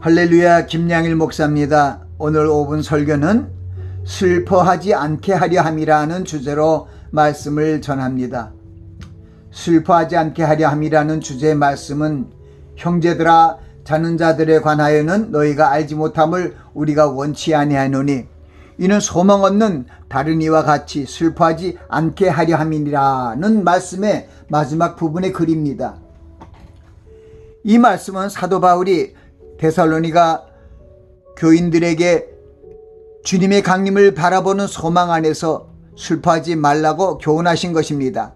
할렐루야, 김양일 목사입니다. 오늘 5분 설교는 슬퍼하지 않게 하려 함이라는 주제로 말씀을 전합니다. 슬퍼하지 않게 하려 함이라는 주제의 말씀은 형제들아 자는 자들에 관하여는 너희가 알지 못함을 우리가 원치 아니하노니 이는 소망 없는 다른 이와 같이 슬퍼하지 않게 하려 함이라는 말씀의 마지막 부분의 글입니다. 이 말씀은 사도 바울이 데살로니가 교인들에게 주님의 강림을 바라보는 소망 안에서 슬퍼하지 말라고 교훈하신 것입니다.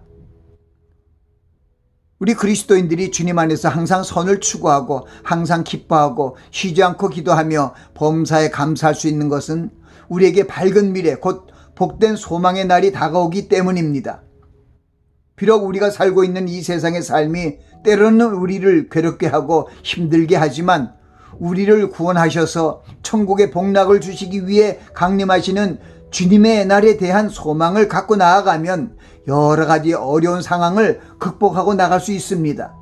우리 그리스도인들이 주님 안에서 항상 선을 추구하고 항상 기뻐하고 쉬지 않고 기도하며 범사에 감사할 수 있는 것은 우리에게 밝은 미래 곧 복된 소망의 날이 다가오기 때문입니다. 비록 우리가 살고 있는 이 세상의 삶이 때로는 우리를 괴롭게 하고 힘들게 하지만 우리를 구원하셔서 천국의 복락을 주시기 위해 강림하시는 주님의 날에 대한 소망을 갖고 나아가면 여러 가지 어려운 상황을 극복하고 나갈 수 있습니다.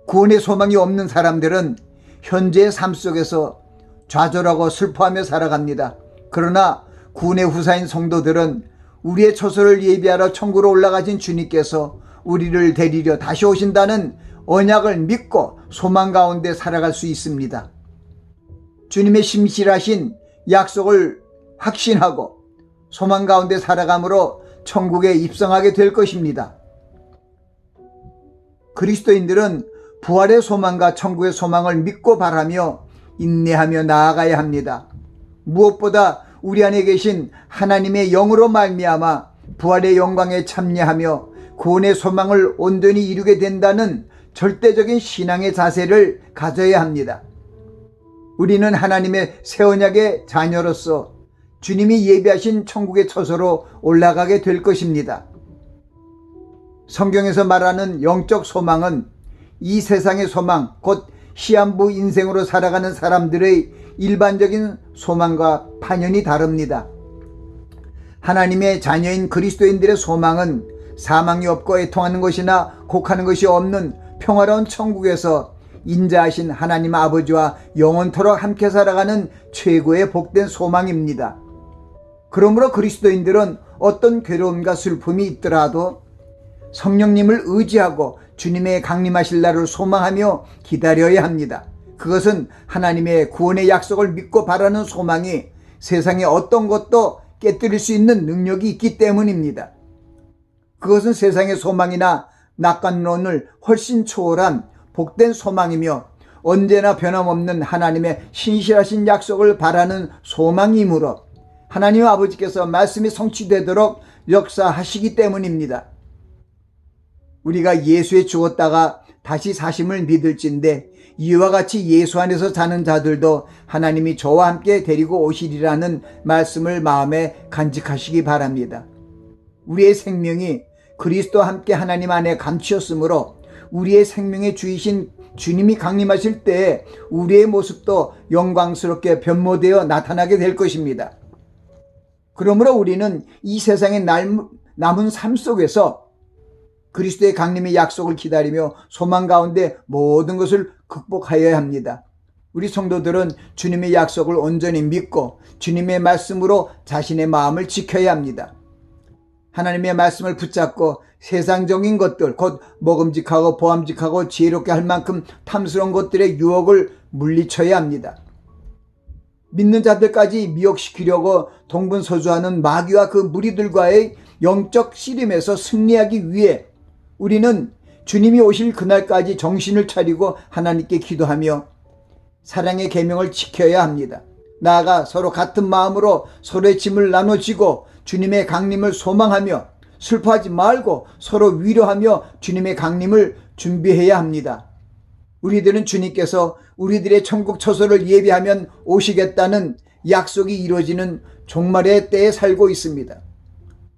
구원의 소망이 없는 사람들은 현재의 삶 속에서 좌절하고 슬퍼하며 살아갑니다. 그러나 구원의 후사인 성도들은 우리의 처소를 예비하러 천국으로 올라가신 주님께서 우리를 데리려 다시 오신다는 언약을 믿고 소망 가운데 살아갈 수 있습니다. 주님의 신실하신 약속을 확신하고 소망 가운데 살아감으로 천국에 입성하게 될 것입니다. 그리스도인들은 부활의 소망과 천국의 소망을 믿고 바라며 인내하며 나아가야 합니다. 무엇보다 우리 안에 계신 하나님의 영으로 말미암아 부활의 영광에 참여하며 구원의 소망을 온전히 이루게 된다는 절대적인 신앙의 자세를 가져야 합니다. 우리는 하나님의 새 언약의 자녀로서 주님이 예비하신 천국의 처소로 올라가게 될 것입니다. 성경에서 말하는 영적 소망은 이 세상의 소망, 곧 시한부 인생으로 살아가는 사람들의 일반적인 소망과 판연히 다릅니다. 하나님의 자녀인 그리스도인들의 소망은 사망이 없고 애통하는 것이나 곡하는 것이 없는 평화로운 천국에서 인자하신 하나님 아버지와 영원토록 함께 살아가는 최고의 복된 소망입니다. 그러므로 그리스도인들은 어떤 괴로움과 슬픔이 있더라도 성령님을 의지하고 주님의 강림하실 날을 소망하며 기다려야 합니다. 그것은 하나님의 구원의 약속을 믿고 바라는 소망이 세상의 어떤 것도 깨뜨릴 수 있는 능력이 있기 때문입니다. 그것은 세상의 소망이나 낙관론을 훨씬 초월한 복된 소망이며 언제나 변함없는 하나님의 신실하신 약속을 바라는 소망이므로 하나님 아버지께서 말씀이 성취되도록 역사하시기 때문입니다. 우리가 예수에 죽었다가 다시 사심을 믿을진데 이와 같이 예수 안에서 사는 자들도 하나님이 저와 함께 데리고 오시리라는 말씀을 마음에 간직하시기 바랍니다. 우리의 생명이 그리스도와 함께 하나님 안에 감추었으므로 우리의 생명의 주이신 주님이 강림하실 때에 우리의 모습도 영광스럽게 변모되어 나타나게 될 것입니다. 그러므로 우리는 이 세상의 남은 삶 속에서 그리스도의 강림의 약속을 기다리며 소망 가운데 모든 것을 극복하여야 합니다. 우리 성도들은 주님의 약속을 온전히 믿고 주님의 말씀으로 자신의 마음을 지켜야 합니다. 하나님의 말씀을 붙잡고 세상적인 것들, 곧 먹음직하고 보암직하고 지혜롭게 할 만큼 탐스러운 것들의 유혹을 물리쳐야 합니다. 믿는 자들까지 미혹시키려고 동분서주하는 마귀와 그 무리들과의 영적 씨름에서 승리하기 위해 우리는 주님이 오실 그날까지 정신을 차리고 하나님께 기도하며 사랑의 계명을 지켜야 합니다. 나아가 서로 같은 마음으로 서로의 짐을 나눠지고 주님의 강림을 소망하며 슬퍼하지 말고 서로 위로하며 주님의 강림을 준비해야 합니다. 우리들은 주님께서 우리들의 천국 처소를 예비하면 오시겠다는 약속이 이루어지는 종말의 때에 살고 있습니다.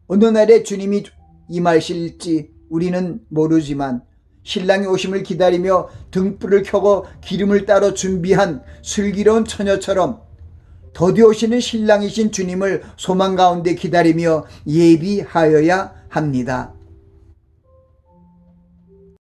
어느 날에 주님이 임하실지 우리는 모르지만 신랑이 오심을 기다리며 등불을 켜고 기름을 따러 준비한 슬기로운 처녀처럼 더디 오시는 신랑이신 주님을 소망 가운데 기다리며 예비하여야 합니다.